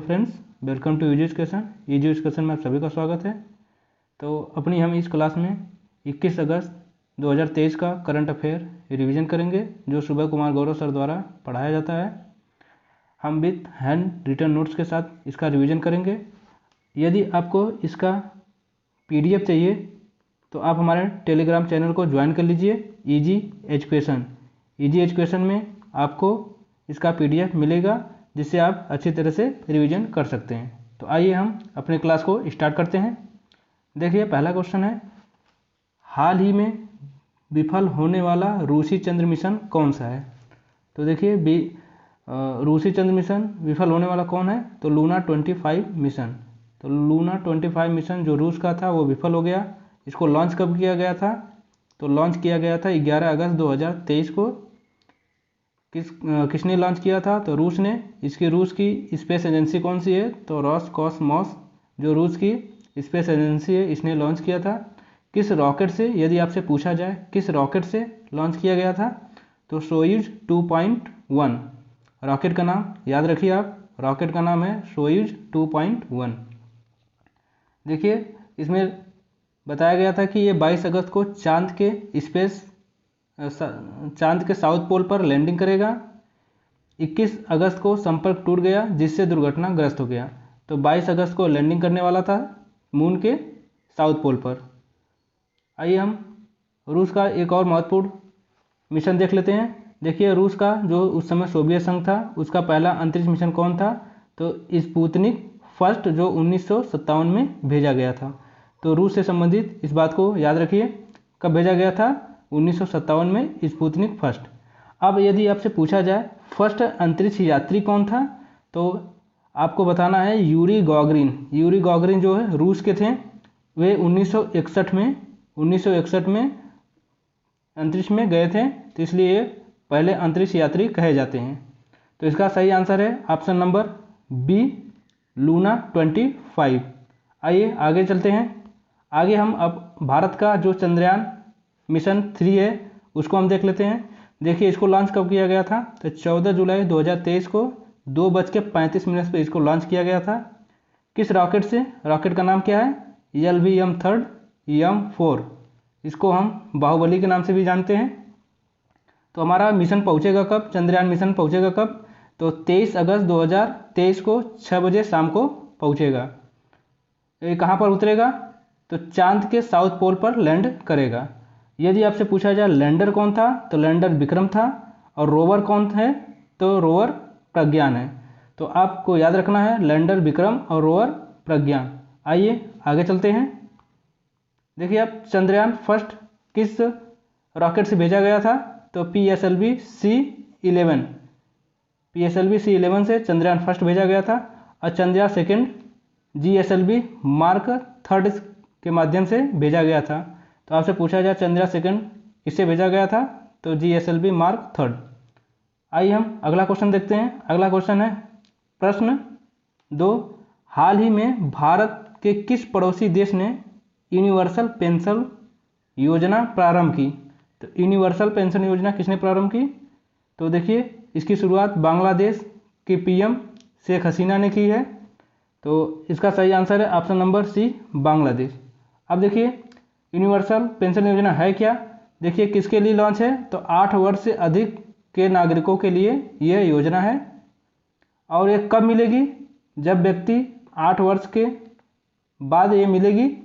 Friends, welcome to easy education. Easy education में आप सभी का स्वागत है। तो अपनी हम इस क्लास में 21 अगस्त 2023 का करंट अफेयर रिवीजन करेंगे, जो सुबह कुमार गौरव सर द्वारा पढ़ाया जाता है। हम विथ हैंड रिटन नोट्स के साथ इसका रिवीजन करेंगे। यदि आपको इसका PDF चाहिए तो आप हमारे टेलीग्राम चैनल को ज्वाइन कर लीजिए, ईजी एजुकेशन। ईजी एजुकेशन में आपको इसका PDF मिलेगा, जिससे आप अच्छी तरह से रिवीजन कर सकते हैं। तो आइए हम अपने क्लास को स्टार्ट करते हैं। देखिए, पहला क्वेश्चन है, हाल ही में विफल होने वाला रूसी चंद्र मिशन कौन सा है। तो देखिए, रूसी चंद्र मिशन विफल होने वाला कौन है, तो लूना 25 मिशन। तो लूना 25 मिशन जो रूस का था वो विफल हो गया। इसको लॉन्च कब किया गया था, तो लॉन्च किया गया था 11 अगस्त 2023 को। किसने लॉन्च किया था, तो रूस ने। रूस की स्पेस एजेंसी कौन सी है, तो रोसकॉसमॉस जो रूस की स्पेस एजेंसी है, इसने लॉन्च किया था। किस रॉकेट से, यदि आपसे पूछा जाए किस रॉकेट से लॉन्च किया गया था, तो सोयूज 2.1 रॉकेट का नाम याद रखिए आप। रॉकेट का नाम है सोयूज 2.1। देखिए, इसमें बताया गया था कि ये 22 अगस्त को चांद के साउथ पोल पर लैंडिंग करेगा। 21 अगस्त को संपर्क टूट गया, जिससे दुर्घटनाग्रस्त हो गया। तो 22 अगस्त को लैंडिंग करने वाला था मून के साउथ पोल पर। आइए हम रूस का एक और महत्वपूर्ण मिशन देख लेते हैं। देखिए, रूस का जो उस समय सोवियत संघ था, उसका पहला अंतरिक्ष मिशन कौन था, तो स्पुतनिक फर्स्ट, जो 1957 में भेजा गया था। तो रूस से संबंधित इस बात को याद रखिए, कब भेजा गया था, 1957 में स्पुतनिक फर्स्ट। अब यदि आपसे पूछा जाए फर्स्ट अंतरिक्ष यात्री कौन था, तो आपको बताना है यूरी गॉगरिन। यूरी गॉगरिन जो है रूस के थे। वे 1961 में अंतरिक्ष में गए थे, तो इसलिए ये पहले अंतरिक्ष यात्री कहे जाते हैं। तो इसका सही आंसर है ऑप्शन नंबर बी, लूना 25। आइए आगे चलते हैं। आगे हम अब भारत का जो चंद्रयान मिशन 3 है उसको हम देख लेते हैं। देखिए, इसको लॉन्च कब किया गया था, तो 14 जुलाई 2023 को 2:35 पर इसको लॉन्च किया गया था। किस रॉकेट से, रॉकेट का नाम क्या है, LVM-3 M4। इसको हम बाहुबली के नाम से भी जानते हैं। तो हमारा मिशन पहुंचेगा कब, चंद्रयान मिशन पहुंचेगा कब, तो 23 अगस्त 2023 को 6 बजे शाम को पहुंचेगा। ये कहाँ पर उतरेगा, तो चांद के साउथ पोल पर लैंड करेगा। यदि आपसे पूछा जाए लैंडर कौन था, तो लैंडर विक्रम था। और रोवर कौन है, तो रोवर प्रज्ञान है। तो आपको याद रखना है लैंडर विक्रम और रोवर प्रज्ञान। आइए आगे चलते हैं। देखिए, अब चंद्रयान फर्स्ट किस रॉकेट से भेजा गया था, तो PSLV C11 से चंद्रयान फर्स्ट भेजा गया था। और चंद्रयान सेकंड GSLV मार्क 3 के माध्यम से भेजा गया था। तो आपसे पूछा जाए चंद्रयान सेकंड किससे भेजा गया था, तो GSLV मार्क 3। आइए हम अगला क्वेश्चन देखते हैं। अगला क्वेश्चन है प्रश्न 2, हाल ही में भारत के किस पड़ोसी देश ने यूनिवर्सल पेंशन योजना प्रारंभ की। तो यूनिवर्सल पेंशन योजना किसने प्रारंभ की, तो देखिए, इसकी शुरुआत बांग्लादेश के PM शेख हसीना ने की है। तो इसका सही आंसर है ऑप्शन नंबर C, बांग्लादेश। अब देखिए, यूनिवर्सल पेंशन योजना है क्या। देखिए, किसके लिए लॉन्च है, तो 8 वर्ष से अधिक के नागरिकों के लिए यह योजना है। और ये कब मिलेगी, जब व्यक्ति 8 वर्ष के बाद ये मिलेगी।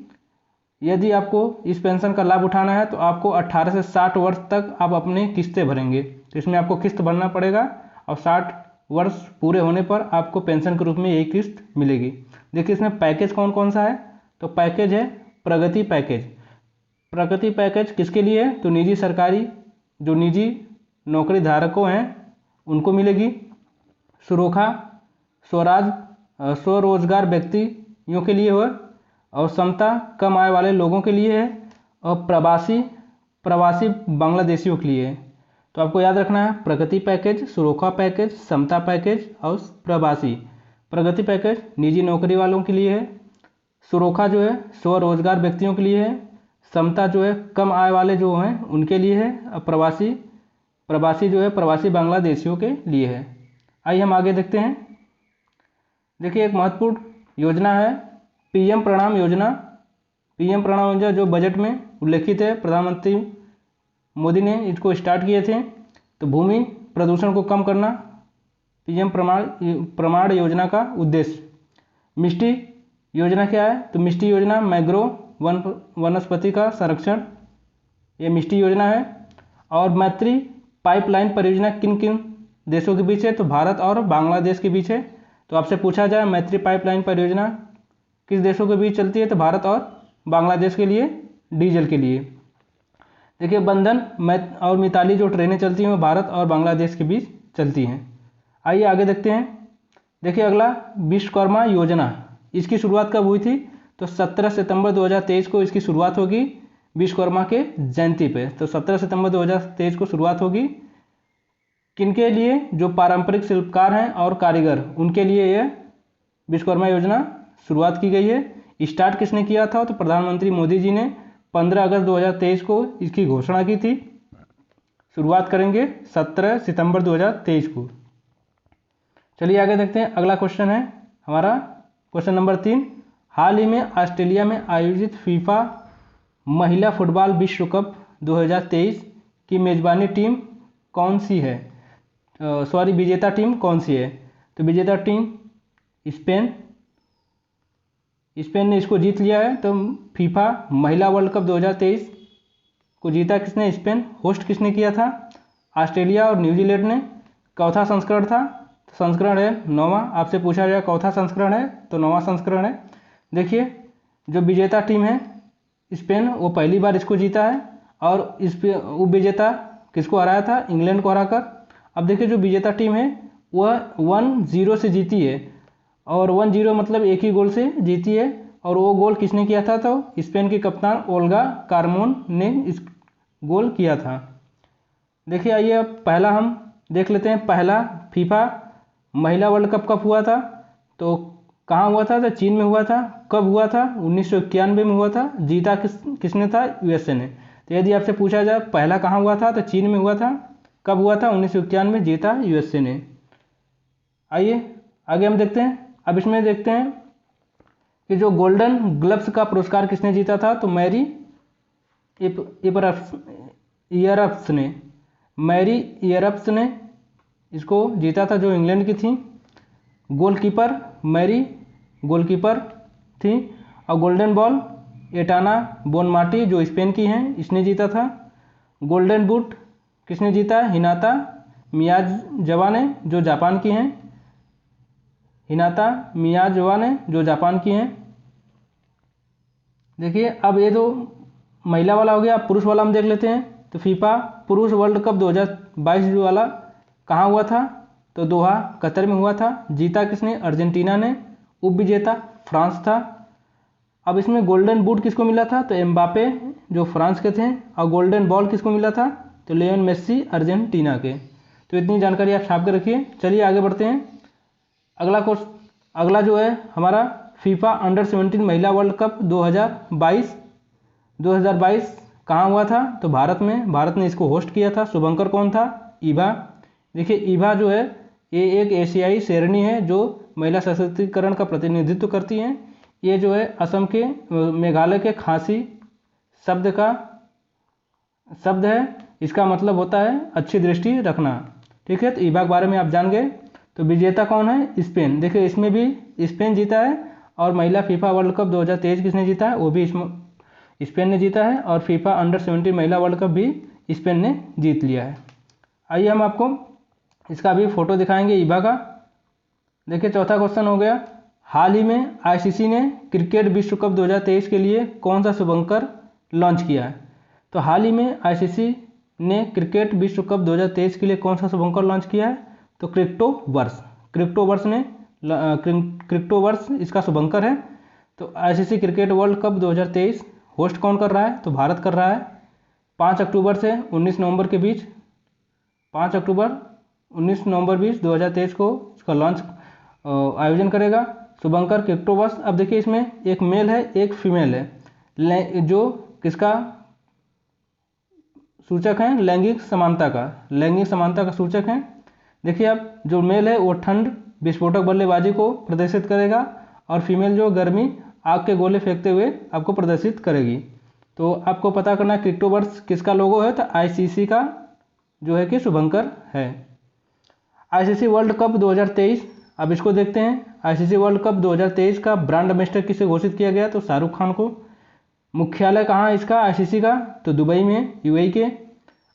यदि आपको इस पेंशन का लाभ उठाना है तो आपको 18 से 60 वर्ष तक आप अपने किस्तें भरेंगे। तो इसमें आपको किस्त भरना पड़ेगा, और 60 वर्ष पूरे होने पर आपको पेंशन के रूप में यही किस्त मिलेगी। देखिए, इसमें पैकेज कौन कौन सा है, तो पैकेज है प्रगति पैकेज। प्रगति पैकेज किसके लिए है, तो जो निजी नौकरी धारकों हैं उनको मिलेगी। सुरक्षा स्वरोजगार व्यक्तियों के लिए हो, और समता कम आय वाले लोगों के लिए है, और प्रवासी बांग्लादेशियों के लिए है। तो आपको याद रखना है प्रगति पैकेज, सुरक्षा पैकेज, समता पैकेज और प्रवासी। प्रगति पैकेज निजी नौकरी वालों के लिए है, सुरक्षा जो है स्वरोजगार व्यक्तियों के लिए है, समता जो है कम आय वाले जो हैं उनके लिए है, और प्रवासी जो है प्रवासी बांग्लादेशियों के लिए है। आइए हम आगे देखते हैं। देखिए एक महत्वपूर्ण योजना है पीएम प्रणाम योजना। पीएम प्रणाम योजना जो बजट में उल्लेखित है, प्रधानमंत्री मोदी ने इसको स्टार्ट किए थे। तो भूमि प्रदूषण को कम करना पीएम प्रमाण योजना का उद्देश्य। मिष्टी योजना क्या है? तो मिष्टी योजना मैंग्रोव वनस्पति का संरक्षण, ये मिष्टी योजना है। और मैत्री पाइपलाइन परियोजना किन किन देशों के बीच है? तो भारत और बांग्लादेश के बीच है। तो आपसे पूछा जाए मैत्री पाइपलाइन परियोजना किस देशों के बीच चलती है? तो भारत और बांग्लादेश के लिए, डीजल के लिए। देखिए बंधन और मिताली जो ट्रेनें चलती हैं वो भारत और बांग्लादेश के बीच चलती हैं। आइए आगे देखते हैं। देखिए अगला विश्वकर्मा योजना, इसकी शुरुआत कब हुई थी? तो 17 सितंबर 2023 को इसकी शुरुआत होगी विश्वकर्मा के जयंती पे। तो 17 सितंबर 2023 को शुरुआत होगी। किनके लिए? जो पारंपरिक शिल्पकार हैं और कारीगर, उनके लिए यह विश्वकर्मा योजना शुरुआत की गई है। स्टार्ट किसने किया था? तो प्रधानमंत्री मोदी जी ने 15 अगस्त 2023 को इसकी घोषणा की थी। शुरुआत करेंगे 17 सितंबर 2023 को। चलिए आगे देखते हैं। अगला क्वेश्चन है हमारा क्वेश्चन नंबर 3। हाल ही में ऑस्ट्रेलिया में आयोजित फीफा महिला फुटबॉल विश्व कप 2023 की मेजबानी टीम कौन सी है? विजेता टीम कौन सी है? तो विजेता टीम स्पेन ने इसको जीत लिया है। तो फीफा महिला वर्ल्ड कप 2023 को जीता किसने? स्पेन। होस्ट किसने किया था? ऑस्ट्रेलिया और न्यूजीलैंड ने। चौथा संस्करण था, संस्करण है 9वां। आपसे पूछा जाए चौथा संस्करण है तो 9वां संस्करण है। देखिए जो विजेता टीम है स्पेन, वो पहली बार इसको जीता है। और इस उप विजेता किसको हराया था? इंग्लैंड को हराकर। अब देखिए जो विजेता टीम है वह 1-0 से जीती है। और 1-0 मतलब एक ही गोल से जीती है। और वो गोल किसने किया था? तो स्पेन की कप्तान ओल्गा कार्मोन ने इस गोल किया था। देखिए आइए अब पहला हम देख लेते हैं। पहला फीफा महिला वर्ल्ड कप कब हुआ था? तो कहाँ हुआ था? तो चीन में हुआ था। कब हुआ था? 1991 में हुआ था। जीता किसने था? यूएसए ने। तो यदि आपसे पूछा जाए पहला कहाँ हुआ था? तो चीन में हुआ था। कब हुआ था? 1991 में। जीता यूएसए ने। आइए आगे हम देखते हैं। अब इसमें देखते हैं कि जो गोल्डन ग्लव्स का पुरस्कार किसने जीता था? तो मैरी इयरप्स ने। मैरी इयरप्स ने इसको जीता था, जो इंग्लैंड की थी। गोलकीपर मैरी गोलकीपर थी। और गोल्डन बॉल एटाना बोनमाटी जो स्पेन की हैं, इसने जीता था। गोल्डन बूट किसने जीता? हिनाता मियाजावा ने, जो जापान की हैं। हिनाता मियाजावा ने, जो जापान की हैं। देखिए अब ये तो महिला वाला हो गया। अब पुरुष वाला हम देख लेते हैं। तो फीफा पुरुष वर्ल्ड कप 2022 वाला कहाँ हुआ था? तो दोहा कतर में हुआ था। जीता किसने? अर्जेंटीना ने। उप विजेता फ्रांस था। अब इसमें गोल्डन बूट किसको मिला था? तो एम्बापे जो फ्रांस के थे। और गोल्डन बॉल किसको मिला था? तो लियोनेल मेसी अर्जेंटीना के। तो इतनी जानकारी आप छाप के रखिए। चलिए आगे बढ़ते हैं। अगला जो है हमारा फीफा अंडर 17 महिला वर्ल्ड कप 2022 कहाँ हुआ था? तो भारत में। भारत ने इसको होस्ट किया था। शुभंकर कौन था? ईभा। देखिए ईभा जो है ये एक एशियाई शेरनी है जो महिला सशक्तिकरण का प्रतिनिधित्व करती हैं। ये जो है असम के मेघालय के खासी शब्द है। इसका मतलब होता है अच्छी दृष्टि रखना। ठीक है, तो ईभा के बारे में आप जान गए। तो विजेता कौन है? स्पेन। देखिए इसमें भी स्पेन जीता है। और महिला फीफा वर्ल्ड कप 2023 किसने जीता है? वो भी स्पेन ने जीता है। और फीफा अंडर 17 महिला वर्ल्ड कप भी स्पेन ने जीत लिया है। आइए हम आपको इसका भी फोटो दिखाएंगे ईभा का। देखिए चौथा क्वेश्चन हो गया। हाल ही में आईसीसी ने क्रिकेट विश्व कप 2023 के लिए कौन सा शुभंकर लॉन्च किया है? तो हाल ही में आईसीसी ने क्रिकेट विश्व कप 2023 के लिए कौन सा शुभंकर लॉन्च किया है? तो क्रिप्टोवर्स इसका शुभंकर है। तो ICC cricket world cup 2023 host कौन कर रहा है? तो भारत कर रहा है। 5 अक्टूबर से 19 नवंबर के बीच 5 अक्टूबर 19 नवंबर 2023 को इसका लॉन्च आयोजन करेगा शुभंकर क्रिप्टोवर्स। अब देखिए इसमें एक मेल है एक फीमेल है, जो किसका सूचक है? लैंगिक समानता का सूचक है। देखिए अब जो मेल है वो ठंड विस्फोटक बल्लेबाजी को प्रदर्शित करेगा और फीमेल जो गर्मी आग के गोले फेंकते हुए आपको प्रदर्शित करेगी। तो आपको पता करना है क्रिप्टोवर्स किसका लोगो है, तो आईसीसी का जो है कि शुभंकर है। आईसीसी वर्ल्ड कप 2023, अब इसको देखते हैं। आईसीसी वर्ल्ड कप 2023 का ब्रांड एम्बेसडर किसे घोषित किया गया, तो शाहरुख खान को। मुख्यालय कहाँ है इसका आईसीसी का, तो दुबई में, यूएई के।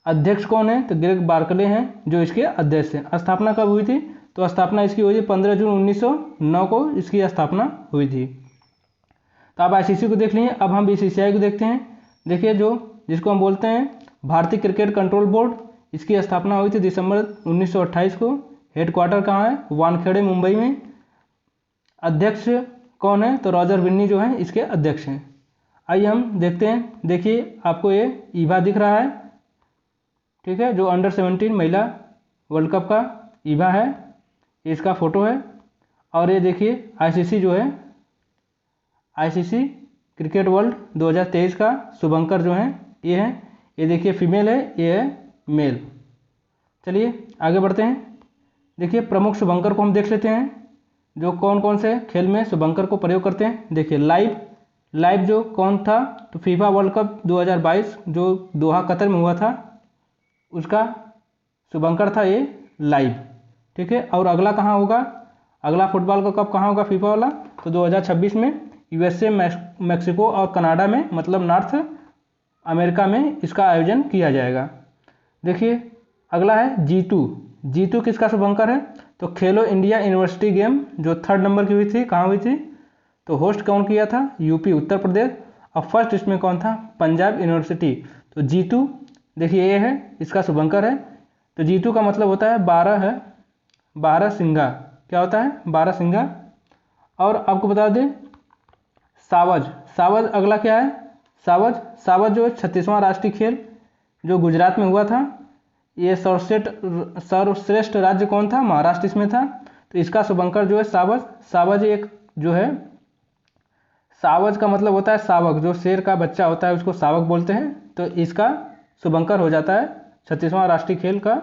अध्यक्ष कौन है, तो ग्रेग बार्कले हैं जो इसके अध्यक्ष हैं। स्थापना कब हुई थी, तो स्थापना इसकी हुई थी 15 जून 1909 को इसकी स्थापना हुई थी। तो आप आईसीसी को देख लिए। अब हम बीसीसीआई को देखते हैं। देखिए जो जिसको हम बोलते हैं भारतीय क्रिकेट कंट्रोल बोर्ड, इसकी स्थापना हुई थी दिसंबर 1928 को। हेडक्वार्टर कहाँ है, वानखेड़े मुंबई में। अध्यक्ष कौन है, तो रॉजर बिन्नी जो है इसके अध्यक्ष हैं। आइए हम देखते हैं। देखिए आपको ये ईवा दिख रहा है, ठीक है, जो अंडर 17 महिला वर्ल्ड कप का ईवा है, इसका फोटो है। और ये देखिए आईसीसी जो है, आईसीसी क्रिकेट वर्ल्ड 2023 का शुभंकर जो है ये है। ये देखिए फीमेल है, ये है मेल। चलिए आगे बढ़ते हैं। देखिए प्रमुख शुभंकर को हम देख लेते हैं, जो कौन कौन से खेल में शुभंकर को प्रयोग करते हैं। देखिए लाइव जो कौन था, तो फीफा वर्ल्ड कप 2022 जो दोहा कतर में हुआ था उसका शुभंकर था ये लाइव, ठीक है। और अगला कहाँ होगा, अगला फुटबॉल का कप कहाँ होगा फीफा वाला, तो 2026 में यूएसए, मैक्सिको और कनाडा में, मतलब नॉर्थ अमेरिका में इसका आयोजन किया जाएगा। देखिए अगला है जी2 किसका शुभंकर है, तो खेलो इंडिया यूनिवर्सिटी गेम जो 3rd नंबर की हुई थी, कहाँ हुई थी, तो होस्ट कौन किया था, यूपी उत्तर प्रदेश। और फर्स्ट इसमें कौन था, पंजाब यूनिवर्सिटी। तो जी2 देखिए ये है, इसका शुभंकर है। तो जी2 का मतलब होता है 12 सिंगा, क्या होता है 12 सिंगा। और आपको बता दें सावज अगला क्या है, सावज जो 36वां राष्ट्रीय खेल जो गुजरात में हुआ था। ये सर्वश्रेष्ठ राज्य कौन था, महाराष्ट्र इसमें था। तो इसका शुभंकर जो है सावज एक जो है, सावज का मतलब होता है सावक, जो शेर का बच्चा होता है उसको सावक बोलते हैं। तो इसका शुभंकर हो जाता है 36वां राष्ट्रीय खेल का।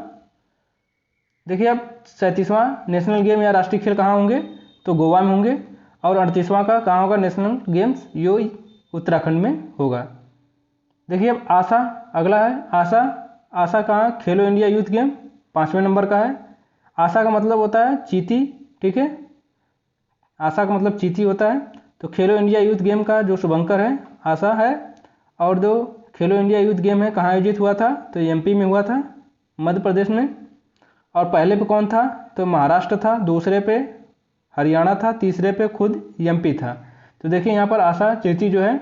देखिए अब 37वां नेशनल गेम या राष्ट्रीय खेल कहाँ होंगे, तो गोवा में होंगे। और 38वां का कहाँ होगा नेशनल गेम्स, यो उत्तराखंड में होगा। देखिए अब आशा अगला है, आशा कहाँ, खेलो इंडिया यूथ गेम 5वें नंबर का है। आशा का मतलब होता है चीती, ठीक है, आशा का मतलब चीती होता है। तो खेलो इंडिया यूथ गेम का जो शुभंकर है आशा है। और जो खेलो इंडिया यूथ गेम है कहाँ आयोजित हुआ था, तो एमपी में हुआ था, मध्य प्रदेश में। और पहले पे कौन था, तो महाराष्ट्र था, दूसरे पे हरियाणा था, तीसरे पे खुद एमपी था। तो देखिए यहाँ पर आशा चेती जो है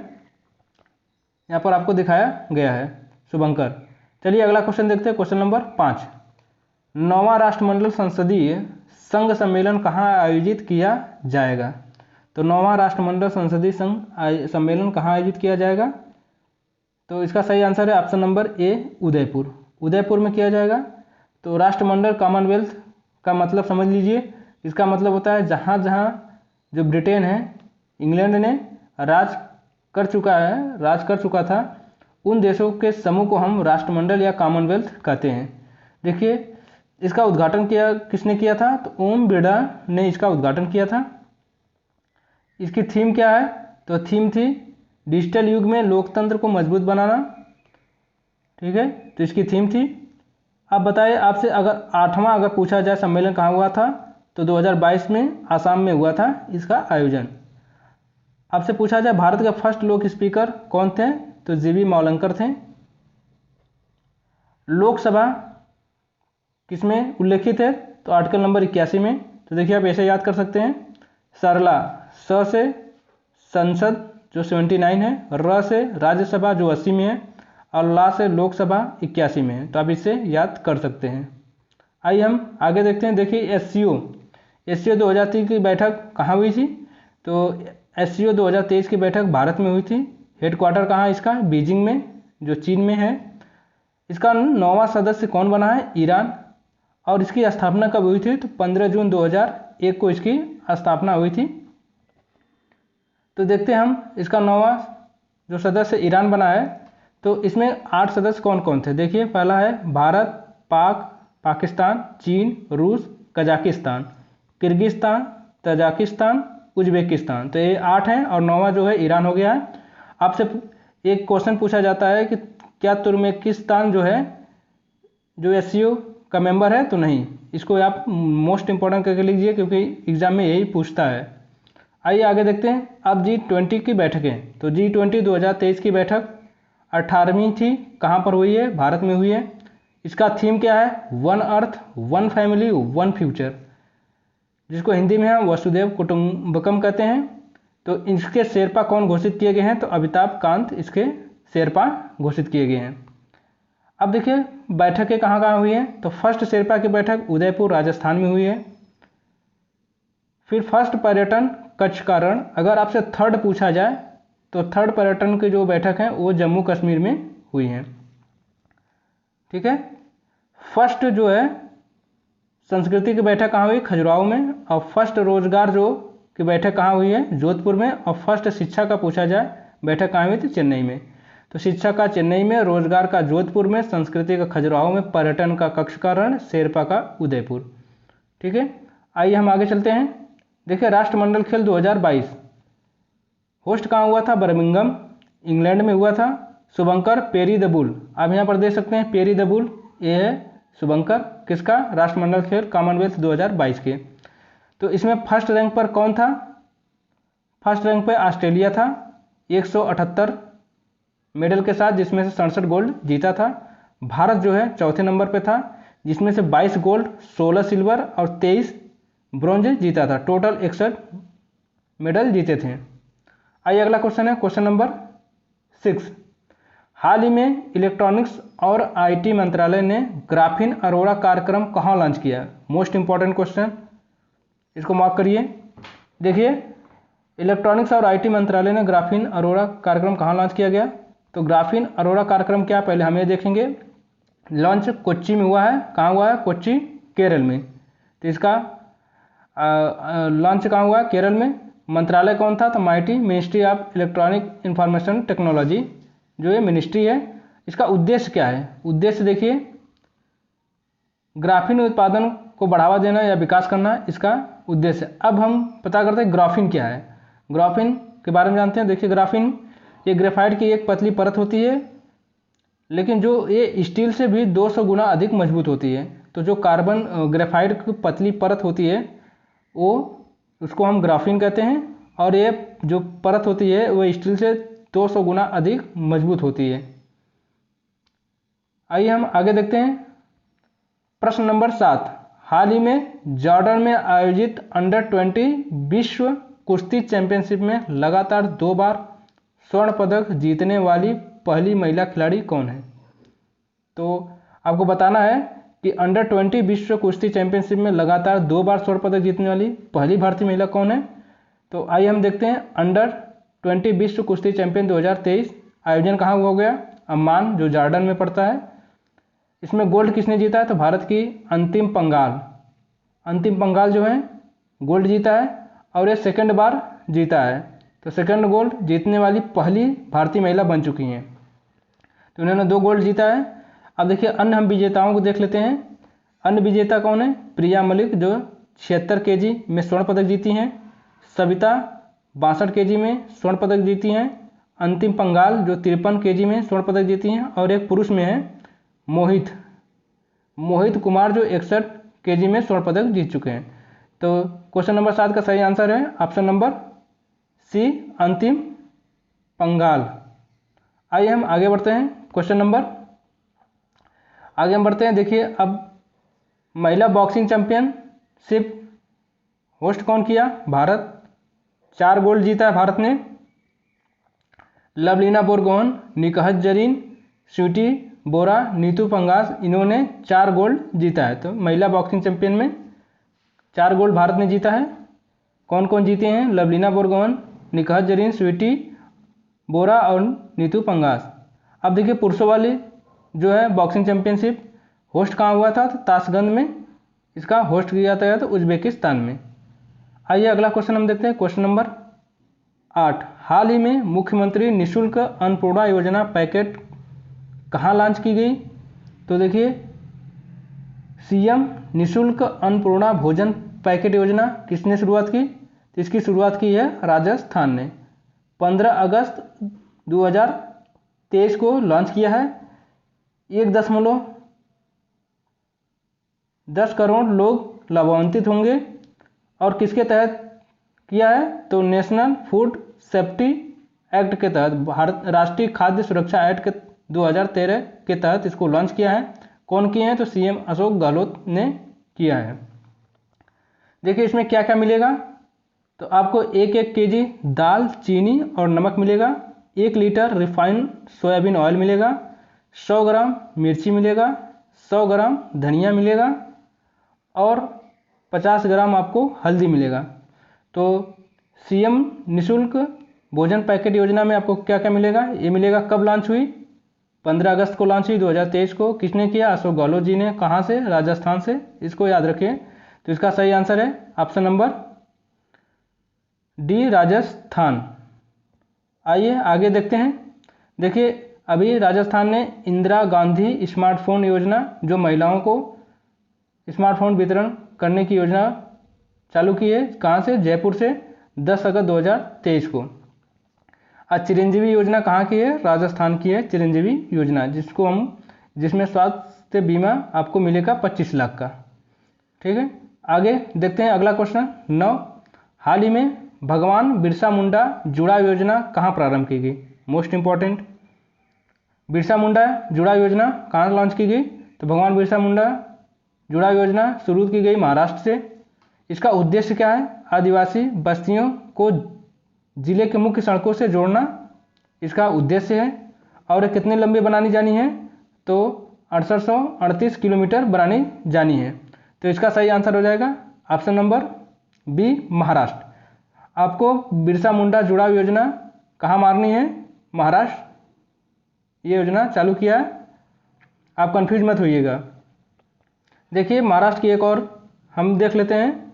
यहाँ पर आपको दिखाया गया है शुभंकर। चलिए अगला क्वेश्चन देखते हैं, क्वेश्चन नंबर 5। 9वां राष्ट्रमंडल संसदीय संघ सम्मेलन कहाँ आयोजित किया जाएगा, तो 9वां राष्ट्रमंडल संसदीय संघ सम्मेलन कहाँ आयोजित किया जाएगा, तो इसका सही आंसर है ऑप्शन नंबर ए उदयपुर में किया जाएगा। तो राष्ट्रमंडल कॉमनवेल्थ का मतलब समझ लीजिए, इसका मतलब होता है जहाँ जहाँ जो ब्रिटेन है, इंग्लैंड ने राज कर चुका था, उन देशों के समूह को हम राष्ट्रमंडल या कॉमनवेल्थ कहते हैं। देखिए इसका उद्घाटन किसने किया था, तो ओम बिरला ने इसका उद्घाटन किया था। इसकी थीम क्या है, तो थीम थी डिजिटल युग में लोकतंत्र को मजबूत बनाना, ठीक है, तो इसकी थीम थी। आप बताइए, आपसे अगर 8वां अगर पूछा जाए सम्मेलन कहाँ हुआ था, तो 2022 में आसाम में हुआ था इसका आयोजन। आपसे पूछा जाए भारत के फर्स्ट लोक स्पीकर कौन थे, तो जीवी मावलंकर थे। लोकसभा किसमें उल्लेखित है, तो आर्टिकल नंबर 81 में। तो देखिए आप ऐसे याद कर सकते हैं, सरला स से संसद जो 79 है, र से राज्यसभा जो 80 में है, और ला से लोकसभा 81 में है। तो आप इससे याद कर सकते हैं। आइए हम आगे देखते हैं। देखिए एससीओ 2023 की बैठक कहाँ हुई थी, तो एससीओ 2023 की बैठक भारत में हुई थी। हेडक्वार्टर कहाँ इसका, बीजिंग में जो चीन में है। इसका 9वां सदस्य कौन बना है, ईरान। और इसकी स्थापना कब हुई थी, तो 15 जून 2001 को इसकी स्थापना हुई थी। तो देखते हैं हम इसका 9वां जो सदस्य ईरान बना है, तो इसमें 8 सदस्य कौन कौन थे। देखिए पहला है भारत, पाकिस्तान, चीन, रूस, कजाकिस्तान। Kyrgyzstan, Tajikistan, Uzbekistan. तो ये 8 हैं और 9वां जो है ईरान हो गया है। आपसे एक क्वेश्चन पूछा जाता है कि क्या तुर्कमेनिस्तान जो है जो एससीओ का मेंबर है, तो नहीं। इसको आप मोस्ट इंपॉर्टेंट करके लीजिए क्योंकि एग्जाम में यही पूछता है। आइए आगे देखते हैं। अब G20 की बैठकें। तो G20 2023 की बैठक 18वीं थी, कहाँ पर हुई है? भारत में हुई है। इसका थीम क्या है? One earth, one family, one future, जिसको हिंदी में हम वसुधैव कुटुंबकम कहते हैं। तो इसके शेरपा कौन घोषित किए गए हैं? तो अमिताभ कांत इसके शेरपा घोषित किए गए हैं। अब देखिए बैठकें कहाँ कहाँ हुई हैं। तो फर्स्ट शेरपा की बैठक उदयपुर राजस्थान में हुई है। फिर फर्स्ट पर्यटन कच्छ का रण। अगर आपसे थर्ड पूछा जाए तो थर्ड पर्यटन की जो बैठक है वो जम्मू कश्मीर में हुई है। ठीक है। फर्स्ट जो है संस्कृति की बैठक कहाँ हुई? खजुराहो में। और फर्स्ट रोजगार जो की बैठक कहाँ हुई है? जोधपुर में। और फर्स्ट शिक्षा का पूछा जाए बैठक कहाँ हुई थी? चेन्नई में। तो शिक्षा का चेन्नई में, रोजगार का जोधपुर में, संस्कृति का खजुराहो में, पर्यटन का कच्छ का रण, शेरपा का उदयपुर। ठीक है। आइए हम आगे चलते हैं। देखिए राष्ट्रमंडल खेल 2022 होस्ट कहाँ हुआ था? बर्मिंघम इंग्लैंड में हुआ था। शुभंकर पेरी द बुल, आप यहाँ पर देख सकते हैं पेरी द बुल, ये है शुभंकर, किसका? राष्ट्रमंडल खेल कॉमनवेल्थ 2022 के। तो इसमें फर्स्ट रैंक पर कौन था? फर्स्ट रैंक पर ऑस्ट्रेलिया था 178 मेडल के साथ, जिसमें से 67 गोल्ड जीता था। भारत जो है चौथे नंबर पे था, जिसमें से 22 गोल्ड, 16 सिल्वर और 23 ब्रॉन्ज जीता था। टोटल 61 मेडल जीते थे। आइए अगला क्वेश्चन है क्वेश्चन नंबर 6। हाल ही में इलेक्ट्रॉनिक्स और आईटी मंत्रालय ने ग्राफीन अरोरा कार्यक्रम कहाँ लॉन्च किया? मोस्ट इंपॉर्टेंट क्वेश्चन, इसको मार्क करिए। देखिए इलेक्ट्रॉनिक्स और आईटी मंत्रालय ने ग्राफीन अरोरा कार्यक्रम कहाँ लॉन्च किया गया? तो ग्राफीन अरोरा कार्यक्रम क्या, पहले हम ये देखेंगे। लॉन्च कोच्चि में हुआ है। कहाँ हुआ है? कोच्चि, केरल में। तो इसका लॉन्च कहाँ हुआ? केरल में। मंत्रालय कौन था? तो mighty, ministry of electronic information technology, जो ये मिनिस्ट्री है। इसका उद्देश्य क्या है? उद्देश्य देखिए ग्राफीन उत्पादन को बढ़ावा देना या विकास करना, इसका उद्देश्य। अब हम पता करते हैं ग्राफीन क्या है। ग्राफीन के बारे में जानते हैं। देखिए ग्राफीन ये ग्रेफाइट की एक पतली परत होती है, लेकिन जो ये स्टील से भी 200 गुना अधिक मजबूत होती है। तो जो कार्बन ग्रेफाइट की पतली परत होती है वो, उसको हम ग्राफीन कहते हैं। और ये जो परत होती है वो स्टील से 200 गुना अधिक मजबूत होती है। आइए हम आगे देखते हैं। प्रश्न नंबर 7। हाल ही में जॉर्डन में आयोजित अंडर-20 विश्व कुश्ती चैंपियनशिप में लगातार 2 बार स्वर्ण पदक जीतने वाली पहली महिला खिलाड़ी कौन है? तो आपको बताना है कि अंडर-20 विश्व कुश्ती चैंपियनशिप में लगातार 2 बार स्वर्ण पदक जीतने वाली पहली भारतीय महिला कौन है? तो आइए हम देखते हैं। अंडर-20 विश्व कुश्ती चैंपियन 2023 आयोजन कहाँ हो गया? अम्मान, जो जॉर्डन में पड़ता है। इसमें गोल्ड किसने जीता है? तो भारत की अंतिम पंगाल, अंतिम पंगाल जो है गोल्ड जीता है और ये सेकंड बार जीता है। तो सेकंड गोल्ड जीतने वाली पहली भारतीय महिला बन चुकी हैं। तो उन्होंने 2 गोल्ड जीता है। अब देखिए अन्य हम विजेताओं को देख लेते हैं। अन्य विजेता कौन है? प्रिया मलिक, जो 76 kg में स्वर्ण पदक जीती हैं। सविता 62 kg में स्वर्ण पदक जीती हैं। अंतिम पंगाल जो 53 kg में स्वर्ण पदक जीती हैं। और एक पुरुष में है मोहित कुमार, जो 61 kg में स्वर्ण पदक जीत चुके हैं। तो क्वेश्चन नंबर 7 का सही आंसर है ऑप्शन नंबर सी, अंतिम पंगाल। आइए हम आगे बढ़ते हैं। क्वेश्चन नंबर आगे हम बढ़ते हैं। देखिए अब महिला बॉक्सिंग चैंपियनशिप होस्ट कौन किया? भारत। 4 गोल्ड जीता है भारत ने। लवलीना बोरगोहन, निकहत जरीन, स्वीटी बोरा, नीतू पंगास, इन्होंने 4 गोल्ड जीता है। तो महिला बॉक्सिंग चैंपियन में 4 गोल्ड भारत ने जीता है। कौन कौन जीते हैं? लवलीना बोरगोहन, निकहत जरीन, स्वीटी बोरा और नीतू पंगास। अब देखिए पुरुषों वाली जो है बॉक्सिंग चैंपियनशिप होस्ट कहाँ हुआ था? तो ताशकंद में इसका होस्ट किया गया था, उज्बेकिस्तान में। आइए अगला क्वेश्चन हम देखते हैं। Question number 8। हाल ही में मुख्यमंत्री निःशुल्क अन्नपूर्णा योजना पैकेट कहाँ लॉन्च की गई? तो देखिए सीएम निःशुल्क अन्नपूर्णा भोजन पैकेट योजना किसने शुरुआत की? तो इसकी शुरुआत की है राजस्थान ने। 15 अगस्त 2023 को लॉन्च किया है। 1.10 करोड़ लोग लाभान्वित होंगे। और किसके तहत किया है? तो नेशनल फूड सेफ्टी एक्ट के तहत, भारत राष्ट्रीय खाद्य सुरक्षा एक्ट के 2013 के तहत इसको लॉन्च किया है। कौन किए हैं? तो सीएम अशोक गहलोत ने किया है। देखिए इसमें क्या क्या मिलेगा। तो आपको 1-1 केजी दाल, चीनी और नमक मिलेगा। 1 लीटर रिफाइंड सोयाबीन ऑयल मिलेगा। 100 ग्राम मिर्ची मिलेगा। 100 ग्राम धनिया मिलेगा और 50 ग्राम आपको हल्दी मिलेगा। तो सीएम निःशुल्क भोजन पैकेट योजना में आपको क्या क्या मिलेगा? ये मिलेगा। कब लॉन्च हुई? 15 अगस्त को लॉन्च हुई 2023 को। किसने किया? अशोक गहलोत जी ने। कहाँ से? राजस्थान से। इसको याद रखिए। तो इसका सही आंसर है ऑप्शन नंबर डी, राजस्थान। आइए आगे देखते हैं। देखिए अभी राजस्थान ने इंदिरा गांधी स्मार्टफोन योजना, जो महिलाओं को स्मार्टफोन वितरण करने की योजना चालू की है। कहाँ से? जयपुर से। 10 अगस्त 2023 को। आज चिरंजीवी योजना कहाँ की है? राजस्थान की है चिरंजीवी योजना, जिसमें स्वास्थ्य बीमा आपको मिलेगा 25 लाख का। ठीक है, आगे देखते हैं अगला क्वेश्चन 9। हाल ही में भगवान बिरसा मुंडा जुड़ाव योजना कहाँ प्रारंभ की गई? मोस्ट इंपॉर्टेंट, बिरसा मुंडा जुड़ाव योजना कहाँ लॉन्च की गई? तो भगवान बिरसा मुंडा जुड़ाव योजना शुरू की गई महाराष्ट्र से। इसका उद्देश्य क्या है? आदिवासी बस्तियों को जिले के मुख्य सड़कों से जोड़ना इसका उद्देश्य है। और ये कितने लंबी बनानी जानी है? तो 6838 किलोमीटर बनानी जानी है। तो इसका सही आंसर हो जाएगा ऑप्शन नंबर बी, महाराष्ट्र। आपको बिरसा मुंडा जुड़ाव योजना कहाँ मारनी है? महाराष्ट्र ये योजना चालू किया है, आप कंफ्यूज मत होइएगा। देखिए महाराष्ट्र की एक और हम देख लेते हैं।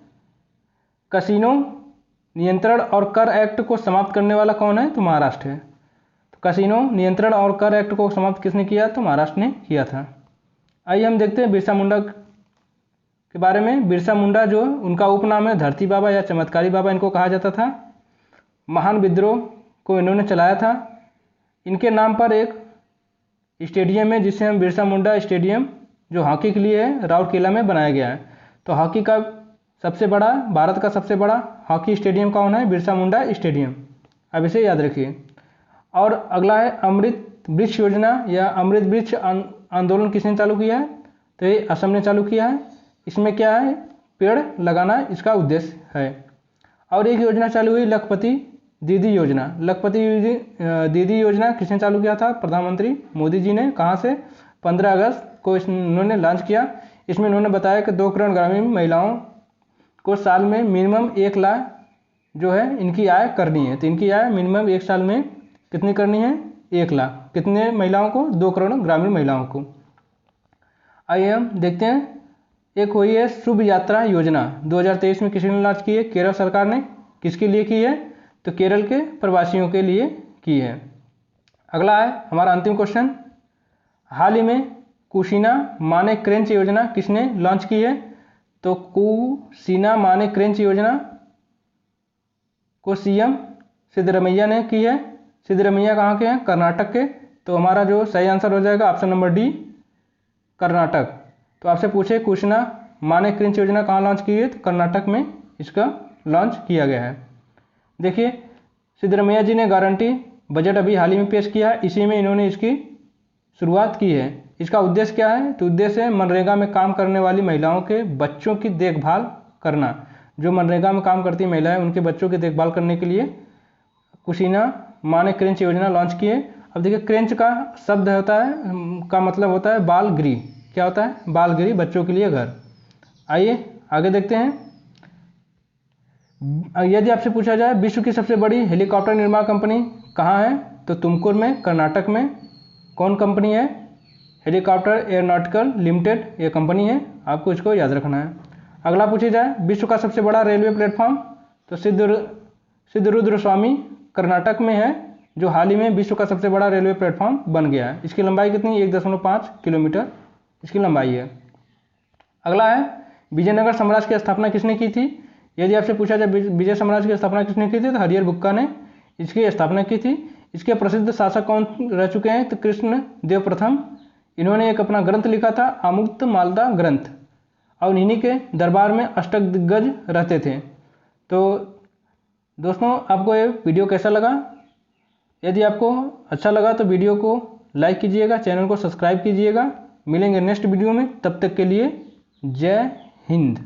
कसिनो नियंत्रण और कर एक्ट को समाप्त करने वाला कौन है? तो महाराष्ट्र है। तो कसिनो नियंत्रण और कर एक्ट को समाप्त किसने किया? तो महाराष्ट्र ने किया था। आइए हम देखते हैं बिरसा मुंडा के बारे में। बिरसा मुंडा जो उनका उपनाम है धरती बाबा या चमत्कारी बाबा इनको कहा जाता था। महान विद्रोह को इन्होंने चलाया था। इनके नाम पर एक स्टेडियम है जिसे हम बिरसा मुंडा स्टेडियम, जो हॉकी के लिए है, राउरकेला में बनाया गया है। तो हॉकी का सबसे बड़ा, भारत का सबसे बड़ा हॉकी स्टेडियम कौन है? बिरसा मुंडा स्टेडियम। अब इसे याद रखिए। और अगला है अमृत वृक्ष योजना या अमृत वृक्ष आंदोलन किसने चालू किया है? तो ये असम ने चालू किया है। इसमें क्या है? पेड़ लगाना इसका उद्देश्य है। और एक योजना चालू हुई लखपति दीदी योजना। लखपति दीदी योजना किसने चालू किया था? प्रधानमंत्री मोदी जी ने। कहाँ से? 15 अगस्त को इन्होंने लॉन्च किया। इसमें इन्होंने बताया कि 2 करोड़ ग्रामीण महिलाओं को साल में मिनिमम 1 लाख जो है इनकी आय करनी है। तो इनकी आय मिनिमम 1 साल में कितनी करनी है? 1 लाख। कितने महिलाओं को? 2 करोड़ ग्रामीण महिलाओं को। आइए हम देखते हैं। एक हुई है शुभ यात्रा योजना, 2023 में किसने लॉन्च की है? केरल सरकार ने। किसके लिए की है? तो केरल के प्रवासियों के लिए की है। अगला है हमारा अंतिम क्वेश्चन। हाल ही में कुशीना माने क्रेंच योजना किसने लॉन्च की है? तो कुशीना माने क्रेंच योजना को सीएम सिद्धरमैया ने की है। सिद्धरमैया कहाँ के हैं? कर्नाटक के। तो हमारा जो सही आंसर हो जाएगा ऑप्शन नंबर डी, कर्नाटक। तो आपसे पूछे कुशीना माने क्रेंच योजना कहाँ लॉन्च की है? तो कर्नाटक में इसका लॉन्च किया गया है। देखिए सिद्धरमैया जी ने गारंटी बजट अभी हाल ही में पेश किया है, इसी में इन्होंने इसकी शुरुआत की है। इसका उद्देश्य क्या है? तो उद्देश्य है मनरेगा में काम करने वाली महिलाओं के बच्चों की देखभाल करना। जो मनरेगा में काम करती महिलाएं उनके बच्चों की देखभाल करने के लिए कुशीना माने क्रेंच योजना लॉन्च की है। अब देखिए क्रेंच का शब्द होता है, का मतलब होता है बाल गृह। क्या होता है? बाल गृह, बच्चों के लिए घर। आइए आगे देखते हैं। यदि आपसे पूछा जाए विश्व की सबसे बड़ी हेलीकॉप्टर निर्माण कंपनी कहाँ है? तो तुमकुर में, कर्नाटक में। कौन कंपनी है? हेलीकॉप्टर एयरोनॉटिकल लिमिटेड ये कंपनी है, आपको इसको याद रखना है। अगला पूछा जाए विश्व का सबसे बड़ा रेलवे प्लेटफॉर्म, तो सिद्धरुद्र स्वामी कर्नाटक में है, जो हाल ही में विश्व का सबसे बड़ा रेलवे प्लेटफॉर्म बन गया है। इसकी लंबाई कितनी? 1.5 किलोमीटर इसकी लंबाई है। अगला है विजयनगर साम्राज्य की स्थापना किसने की थी? यदि आपसे पूछा जाए विजय साम्राज्य की स्थापना किसने की थी, तो हरिहर बुक्का ने इसकी स्थापना की थी। इसके प्रसिद्ध शासक कौन रह चुके हैं? तो कृष्ण देव प्रथम। इन्होंने एक अपना ग्रंथ लिखा था, आमुक्त मालदा ग्रंथ, और इन्हीं के दरबार में अष्टक दिग्गज रहते थे। तो दोस्तों, आपको ये वीडियो कैसा लगा? यदि आपको अच्छा लगा तो वीडियो को लाइक कीजिएगा, चैनल को सब्सक्राइब कीजिएगा। मिलेंगे नेक्स्ट वीडियो में, तब तक के लिए जय हिंद।